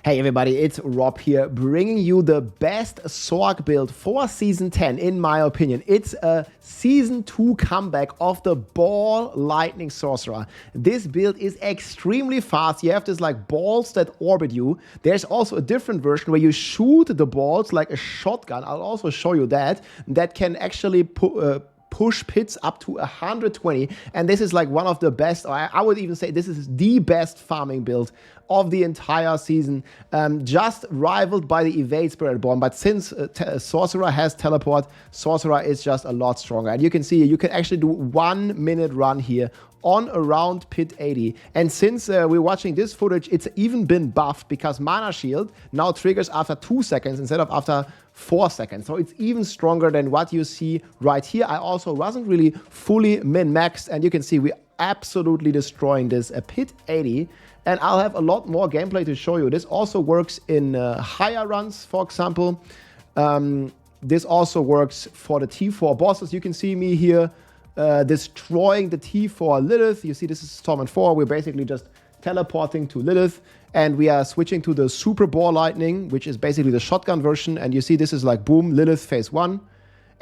Hey everybody, it's Rob here, bringing you the best Sorc build for Season 10, in my opinion. It's a Season 2 comeback of the Ball Lightning Sorcerer. This build is extremely fast. You have this like balls that orbit you. There's also a different version where you shoot the balls like a shotgun. I'll also show you that can actually push pits up to 120, and this is like one of the best, or I would even say this is the best farming build of the entire season, just rivaled by the Evade Spiritborn. But since Sorcerer has teleport, Sorcerer is just a lot stronger. And you can see you can actually do 1 minute run here on around pit 80. And since we're watching this footage, it's even been buffed because Mana Shield now triggers after 2 seconds instead of after 4 seconds. So it's even stronger than what you see right here. I also wasn't really fully min-maxed, and you can see we're absolutely destroying this pit 80. And I'll have a lot more gameplay to show you. This also works in higher runs, for example. This also works for the T4 bosses. You can see me here destroying the T4 Lilith. You see this is Torment 4. We're basically just teleporting to Lilith, and we are switching to the Super Ball Lightning, which is basically the shotgun version. And you see this is like boom, Lilith phase 1.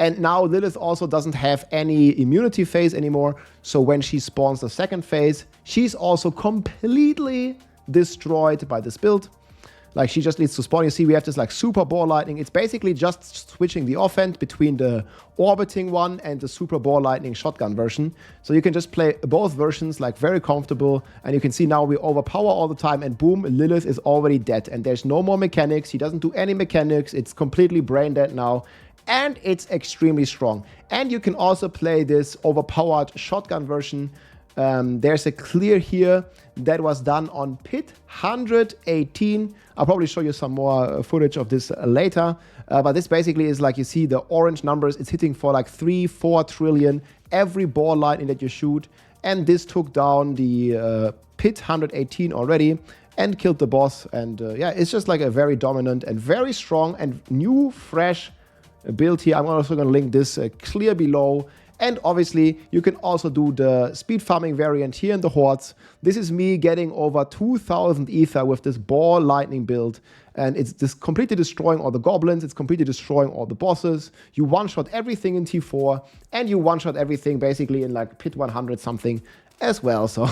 And now Lilith also doesn't have any immunity phase anymore. So when she spawns the second phase, she's also completely destroyed by this build. Like, she just needs to spawn. You see we have this like Super Ball Lightning. It's basically just switching the offense between the orbiting one and the Super Ball Lightning shotgun version. So you can just play both versions like very comfortable. And you can see now we overpower all the time, and boom, Lilith is already dead. And there's no more mechanics. She doesn't do any mechanics. It's completely brain dead now. And it's extremely strong. And you can also play this overpowered shotgun version. There's a clear here that was done on pit 118. I'll probably show you some more footage of this later. But this basically is like, you see the orange numbers. It's hitting for like 3-4 trillion every ball lightning that you shoot. And this took down the pit 118 already and killed the boss. And yeah, it's just like a very dominant and very strong and new, fresh build here. I'm also going to link this clear below. And obviously, you can also do the speed farming variant here in the hordes. This is me getting over 2,000 ether with this Ball Lightning build. And it's just completely destroying all the goblins. It's completely destroying all the bosses. You one-shot everything in T4. And you one-shot everything basically in like pit 100 something as well. So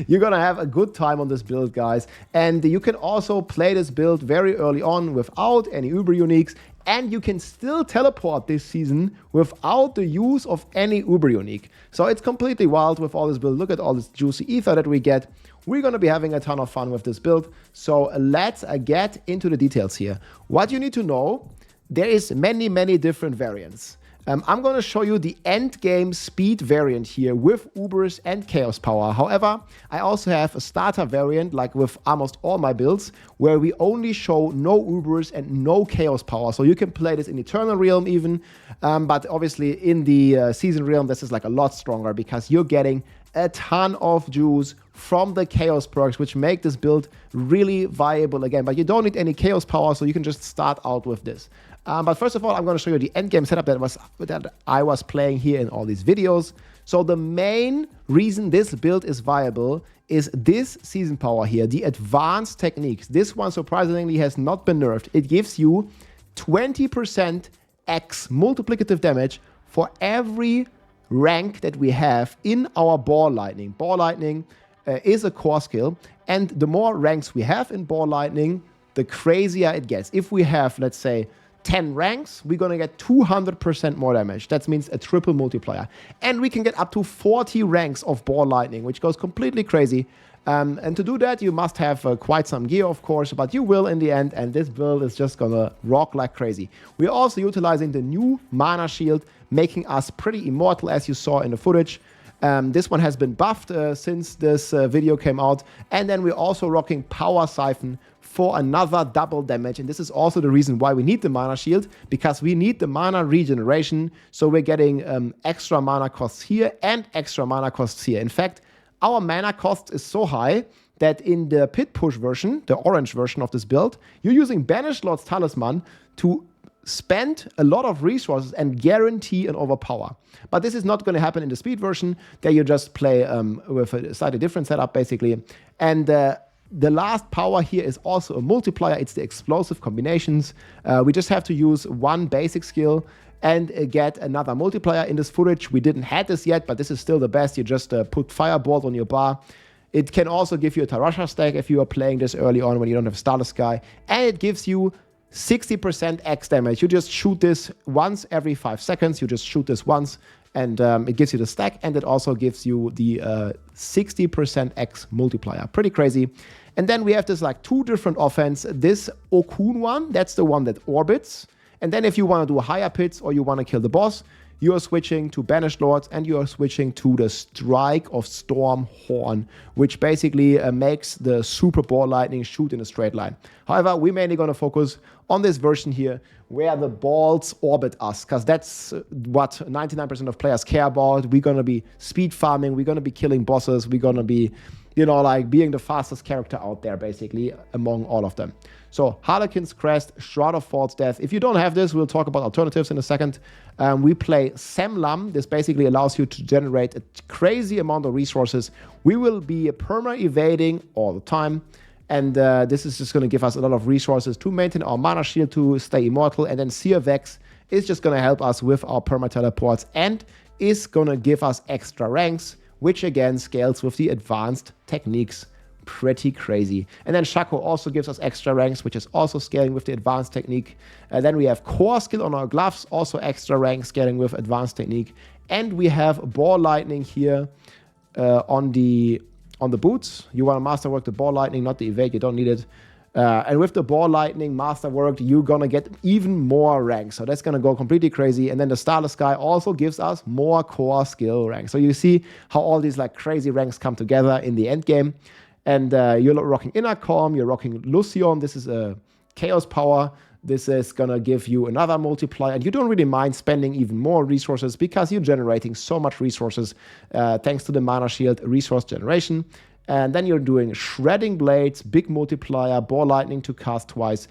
you're going to have a good time on this build, guys. And you can also play this build very early on without any Uber uniques. And you can still teleport this season without the use of any Uber unique. So it's completely wild with all this build. Look at all this juicy ether that we get. We're going to be having a ton of fun with this build. So let's get into the details here. What you need to know, there is many different variants. I'm going to show you the end game speed variant here with Ubers and Chaos Power. However, I also have a starter variant, like with almost all my builds, where we only show no Ubers and no Chaos Power. So you can play this in Eternal Realm even, but obviously in the Season Realm, this is like a lot stronger because you're getting a ton of juice from the Chaos perks, which make this build really viable again. But you don't need any Chaos Power, so you can just start out with this. But first of all, I'm going to show you the endgame setup that I was playing here in all these videos. So the main reason this build is viable is this season power here, the advanced techniques. This one surprisingly has not been nerfed. It gives you 20% X multiplicative damage for every rank that we have in our Ball Lightning. Ball Lightning is a core skill, and the more ranks we have in Ball Lightning, the crazier it gets. If we have, let's say, 10 ranks, we're going to get 200% more damage. That means a triple multiplier. And we can get up to 40 ranks of Ball Lightning, which goes completely crazy. And to do that, you must have quite some gear, of course, but you will in the end, and this build is just going to rock like crazy. We're also utilizing the new Mana Shield, making us pretty immortal, as you saw in the footage. This one has been buffed since this video came out. And then we're also rocking Power Siphon for another double damage. And this is also the reason why we need the Mana Shield, because we need the mana regeneration. So we're getting extra mana costs here and extra mana costs here. In fact, our mana cost is so high that in the pit push version, the orange version of this build, you're using Banished Lord's Talisman to spend a lot of resources and guarantee an overpower. But this is not going to happen in the speed version. There you just play with a slightly different setup, basically. And The last power here is also a multiplier. It's the explosive combinations. We just have to use one basic skill and get another multiplier in this footage. We didn't have this yet, but this is still the best. You just put Firebolt on your bar. It can also give you a Tarasha stack if you are playing this early on when you don't have Starless Sky. And it gives you 60% X damage. You just shoot this once every 5 seconds. You just shoot this once, and it gives you the stack. And it also gives you the 60% X multiplier. Pretty crazy. And then we have this like 2 different offense. This Okun one, that's the one that orbits. And then if you want to do higher pits or you want to kill the boss, you are switching to Banished Lords and you are switching to the Strike of Storm Horn, which basically makes the Super Ball Lightning shoot in a straight line. However, we're mainly going to focus on this version here where the balls orbit us, because that's what 99% of players care about. We're going to be speed farming, we're going to be killing bosses, we're going to be, you know, like being the fastest character out there, basically, among all of them. So, Harlequin's Crest, Shroud of False Death. If you don't have this, we'll talk about alternatives in a second. We play Semlam. This basically allows you to generate a crazy amount of resources. We will be perma-evading all the time. And this is just going to give us a lot of resources to maintain our mana shield to stay immortal. And then Seer Vex is just going to help us with our perma-teleports and is going to give us extra ranks, which again scales with the advanced techniques. Pretty crazy. And then Shaco also gives us extra ranks, which is also scaling with the advanced technique. Then we have core skill on our gloves, also extra rank scaling with advanced technique. And we have Ball Lightning here on the boots. You want to masterwork the Ball Lightning, not the evade, you don't need it. And with the Ball Lightning masterworked, you're gonna get even more ranks. So that's gonna go completely crazy. And then the Starless Sky also gives us more core skill ranks. So you see how all these like crazy ranks come together in the end game. And you're rocking Inner Calm, you're rocking Lucion. This is a Chaos Power. This is going to give you another multiplier. And you don't really mind spending even more resources because you're generating so much resources thanks to the Mana Shield resource generation. And then you're doing Shredding Blades, big multiplier, Ball Lightning to cast twice.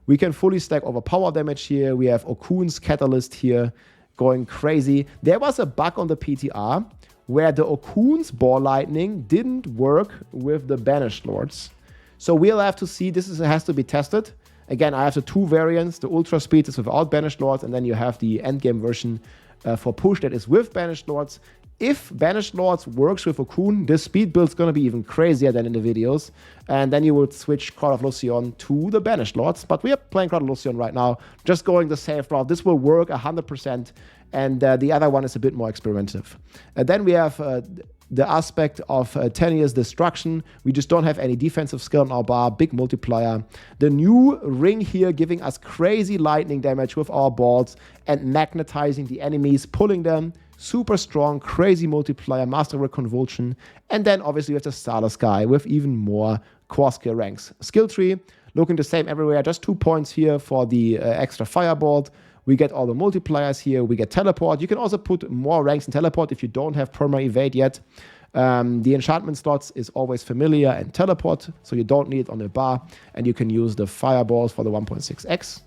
We can fully stack over power damage here. We have Okun's Catalyst here going crazy. There was a bug on the PTR where the Okun's Ball Lightning didn't work with the Banished Lords. So we'll have to see, has to be tested. Again, I have the 2 variants. The Ultra Speed is without Banished Lords, and then you have the endgame version for push that is with Banished Lords. If Banished Lords works with Okun, this speed build is going to be even crazier than in the videos. And then you would switch Court of Lucion to the Banished Lords. But we are playing Court of Lucion right now, just going the safe route. This will work 100%. And the other one is a bit more experimentative. Then we have the aspect of 10 years destruction. We just don't have any defensive skill on our bar, big multiplier. The new ring here giving us crazy lightning damage with our balls and magnetizing the enemies, pulling them. Super strong, crazy multiplier, Masterwork Convulsion. And then obviously we have the Starless Sky with even more core skill ranks. Skill tree, looking the same everywhere. Just 2 points here for the extra Firebolt. We get all the multipliers here. We get Teleport. You can also put more ranks in Teleport if you don't have Perma Evade yet. The enchantment slots is always Familiar and Teleport, so you don't need it on the bar. And you can use the Fireballs for the 1.6x.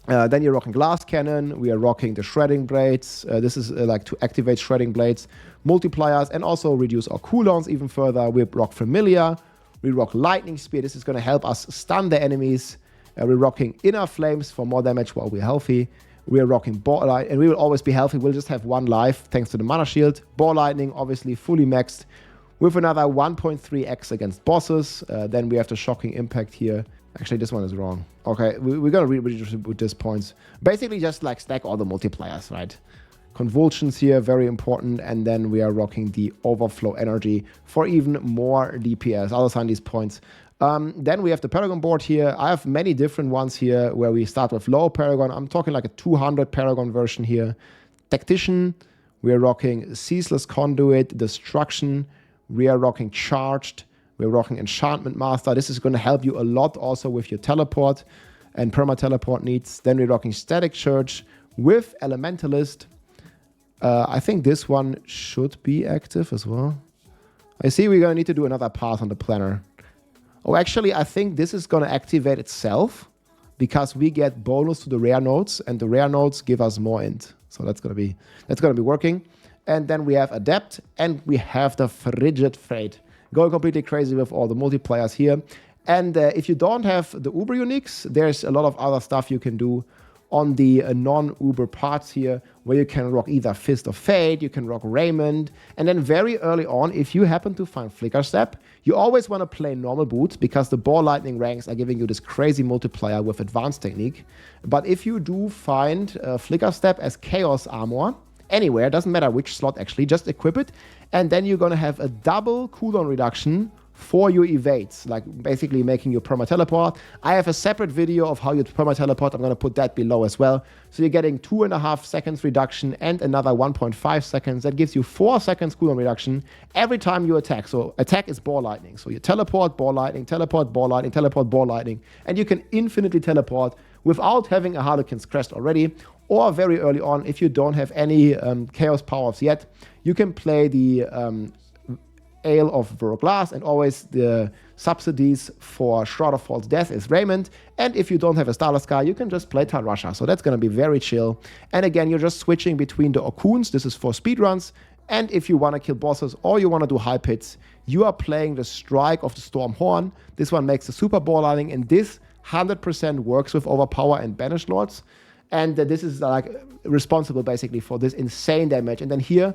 Then you're rocking Glass Cannon. We are rocking the Shredding Blades. This is like to activate Shredding Blades. Multipliers and also reduce our cooldowns even further. We rock Familiar. We rock Lightning Spear. This is going to help us stun the enemies. We're rocking Inner Flames for more damage while we're healthy. We're rocking Ball Lightning, and we will always be healthy. We'll just have 1 life thanks to the Mana Shield. Ball Lightning, obviously fully maxed with another 1.3x against bosses. Then we have the Shocking Impact here. Actually, this one is wrong. Okay, we're going to redistribute these points. Basically, just like stack all the multipliers, right? Convulsions here, very important. And then we are rocking the Overflow Energy for even more DPS. I'll assign these points. Then we have the Paragon board here. I have many different ones here where we start with low Paragon. I'm talking like a 200 Paragon version here. Tactician, we are rocking Ceaseless Conduit, Destruction. We are rocking Charged. We're rocking Enchantment Master. This is going to help you a lot also with your teleport and perma-teleport needs. Then we're rocking Static Church with Elementalist. I think this one should be active as well. I see we're going to need to do another path on the planner. Oh, actually, I think this is going to activate itself because we get bonus to the rare nodes, and the rare nodes give us more int. So that's going to be working. And then we have Adept, and we have the Frigid Fate. going completely crazy with all the multipliers here. And if you don't have the Uber uniques, there's a lot of other stuff you can do on the non-Uber parts here, where you can rock either Fist of Fate, you can rock Raymond, and then very early on, if you happen to find Flicker Step, you always want to play normal boots because the Ball Lightning ranks are giving you this crazy multiplier with advanced technique. But if you do find Flicker Step as Chaos Armor, anywhere, doesn't matter which slot actually, just equip it, and then you're going to have a double cooldown reduction for your evades, like basically making your perma-teleport. I have a separate video of how you perma-teleport. I'm going to put that below as well. So you're getting 2.5 seconds reduction and another 1.5 seconds. That gives you 4 seconds cooldown reduction every time you attack. So attack is Ball Lightning. So you teleport, Ball Lightning, teleport, Ball Lightning, teleport, Ball Lightning. And you can infinitely teleport without having a Harlequin's Crest already. Or very early on, if you don't have any Chaos powers yet, you can play the Ale of Veroglass, and always the subsidies for Shroud of False Death is Raymond. And if you don't have a Starless Sky, you can just play Tarasha. So that's going to be very chill. And again, you're just switching between the Okuns. This is for speedruns. And if you want to kill bosses or you want to do high pits, you are playing the Strike of the Storm Horn. This one makes the Super Ball Lightning, and this 100% works with Overpower and Banish Lords. And this is like responsible basically for this insane damage. And then here,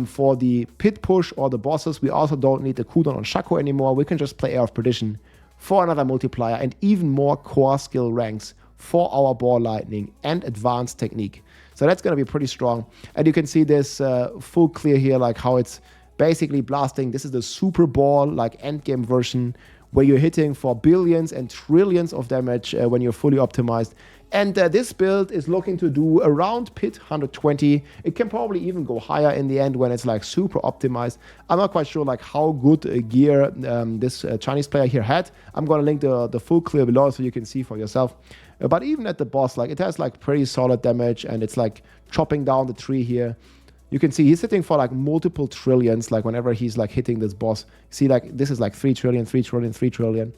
for the pit push or the bosses, we also don't need the cooldown on Shaco anymore. We can just play Air of Perdition for another multiplier and even more core skill ranks for our Ball Lightning and advanced technique. So that's going to be pretty strong. And you can see this full clear here, like how it's basically blasting. This is the Super Ball, like endgame version, where you're hitting for billions and trillions of damage when you're fully optimized. And this build is looking to do around pit 120. It can probably even go higher in the end when it's like super optimized. I'm not quite sure like how good a gear this Chinese player here had. I'm going to link the full clear below so you can see for yourself. But even at the boss, like it has like pretty solid damage, and it's like chopping down the tree here. You can see he's hitting for like multiple trillions, like whenever he's like hitting this boss. See, like this is like 3 trillion, 3 trillion, 3 trillion.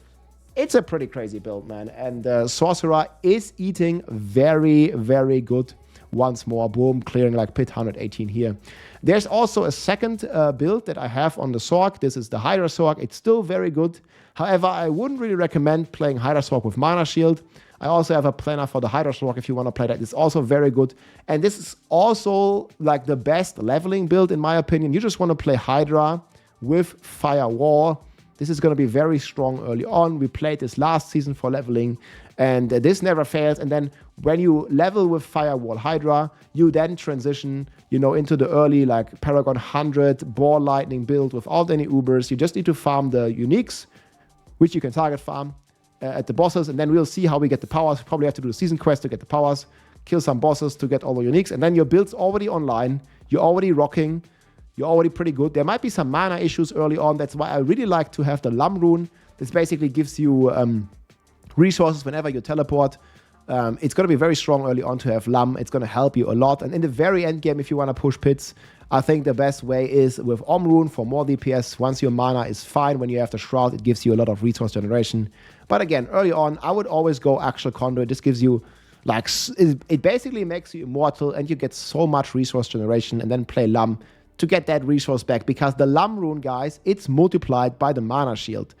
It's a pretty crazy build, man. And Sorcerer is eating very, very good. Once more, boom, clearing like pit 118 here. There's also a second build that I have on the Sorc. This is the Hydra Sorc. It's still very good. However, I wouldn't really recommend playing Hydra Sorc with Mana Shield. I also have a planner for the Hydra Sorc if you want to play that. It's also very good. And this is also like the best leveling build in my opinion. You just want to play Hydra with Firewall. This is going to be very strong early on. We played this last season for leveling, and this never fails. And then when you level with Firewall Hydra, you then transition, you know, into the early like Paragon 100 Ball Lightning build without any Ubers. You just need to farm the uniques, which you can target farm at the bosses, and then we'll see how we get the powers. We probably have to do the season quest to get the powers, kill some bosses to get all the uniques, and then your build's already online. You're already rocking. You're already pretty good. There might be some mana issues early on. That's why I really like to have the Lum Rune. This basically gives you resources whenever you teleport. It's going to be very strong early on to have Lum. It's going to help you a lot. And in the very end game, if you want to push pits, I think the best way is with Rune for more DPS. Once your mana is fine, when you have the Shroud, it gives you a lot of resource generation. But again, early on, I would always go Actual Conduit. This gives you, like, it basically makes you immortal, and you get so much resource generation, and then play Lum to get that resource back, because the Lum Rune, guys, it's multiplied by the Mana Shield.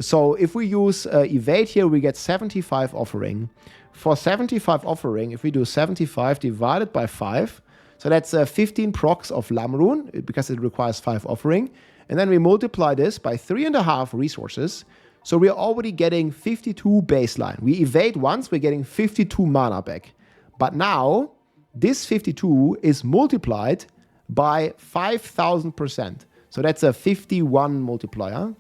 So if we use Evade here, we get 75 offering. For 75 offering, if we do 75 divided by 5, so that's 15 procs of Lum Rune, because it requires 5 offering. And then we multiply this by 3.5 resources. So we're already getting 52 baseline. We evade once, we're getting 52 mana back. But now, this 52 is multiplied by 5,000%. So that's a 51 multiplier.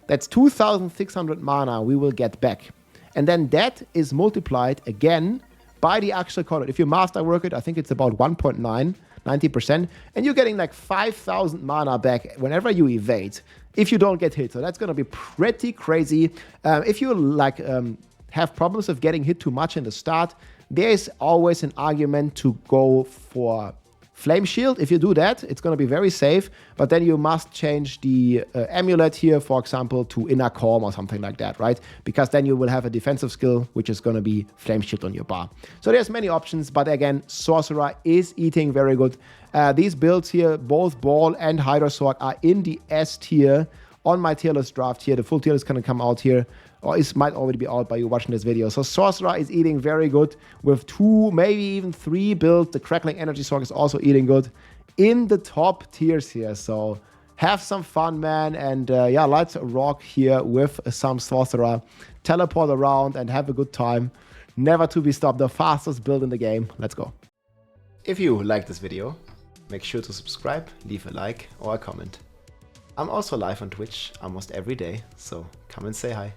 That's 2,600 mana we will get back. And then that is multiplied again by the actual conduit. If you Masterwork it, I think it's about 1.9, 90%. And you're getting like 5,000 mana back whenever you evade, if you don't get hit. So that's going to be pretty crazy. If you like have problems of getting hit too much in the start, there's always an argument to go for Flame Shield. If you do that, it's going to be very safe, but then you must change the amulet here, for example, to Inner Calm or something like that, right? Because then you will have a defensive skill, which is going to be Flame Shield on your bar. So there's many options, but again, Sorcerer is eating very good. These builds here, both Ball and Hydra Sorc, are in the S tier on my tier list draft here. The full tier list is going to come out here, or it might already be out by you watching this video. So Sorcerer is eating very good with 2, maybe even 3 builds. The Crackling Energy Sorc is also eating good in the top tiers here. So have some fun, man. And yeah, let's rock here with some Sorcerer. Teleport around and have a good time. Never to be stopped. The fastest build in the game. Let's go. If you liked this video, make sure to subscribe, leave a like or a comment. I'm also live on Twitch almost every day, so come and say hi.